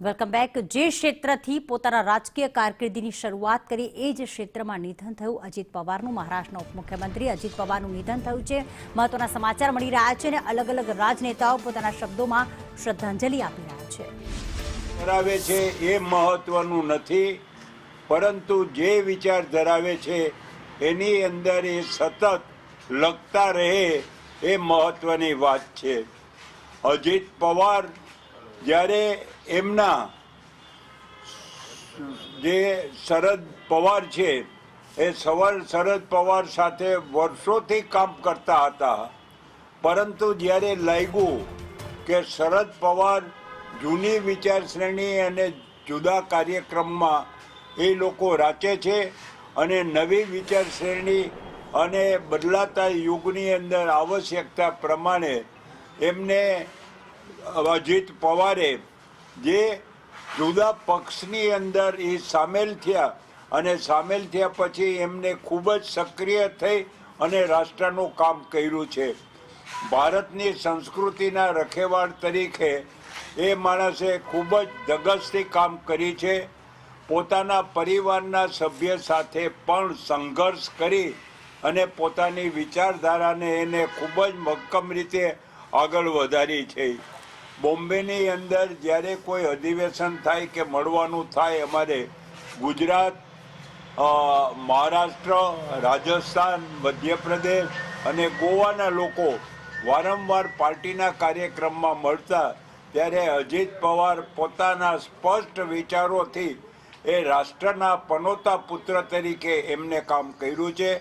Welcome back. જે ક્ષેત્રથી પોતાના રાજકીય કારકિર્દીની શરૂઆત કરી એ જ ક્ષેત્રમાં નિધન થયું અજીત પવારનું। મહારાષ્ટ્રના ઉપમુખ્યમંત્રી અજીત પવારનું નિધન થયું છે। મહત્વના સમાચાર મળી રહ્યા છે અને અલગ અલગ રાજનેતાઓ પોતાના શબ્દોમાં શ્રદ્ધાંજલિ આપી રહ્યા છે। ધરાવે છે એ મહત્વનું નથી, પરંતુ જે વિચાર ધરાવે છે એની અંદર એ સતત લખતા રહે એ મહત્વની વાત છે। અજીત પવાર જ્યારે એમના જે શરદ પવાર છે એ શરદ પવાર સાથે વર્ષોથી કામ કરતા હતા, પરંતુ જ્યારે લાગ્યું કે શરદ પવાર જૂની વિચારશ્રેણી અને જુદા કાર્યક્રમમાં એ લોકો રાચે છે અને નવી વિચારશ્રેણી અને બદલાતા યુગની અંદર આવશ્યકતા પ્રમાણે એમને અજીત પવારે જે જુદા પક્ષની અંદર એ સામેલ થયા અને સામેલ થયા પછી એમને ખૂબ જ સક્રિય થઈ અને રાષ્ટ્રનું કામ કર્યું છે। ભારતની સંસ્કૃતિના રખેવાળ તરીકે એ માણસે ખૂબ જ ધગશથી કામ કરી છે। પોતાના પરિવારના સભ્ય સાથે પણ સંઘર્ષ કરી અને પોતાની વિચારધારાને એને ખૂબ જ મક્કમ રીતે આગળ વધારી છે। બોમ્બેની અંદર જ્યારે કોઈ અધિવેશન થાય કે મળવાનું થાય, અમારે ગુજરાત, મહારાષ્ટ્ર, રાજસ્થાન, મધ્યપ્રદેશ અને ગોવાના લોકો વારંવાર પાર્ટીના કાર્યક્રમમાં મળતા, ત્યારે અજીત પવાર પોતાના સ્પષ્ટ વિચારોથી એ રાષ્ટ્રના પનોતા પુત્ર તરીકે એમને કામ કર્યું છે।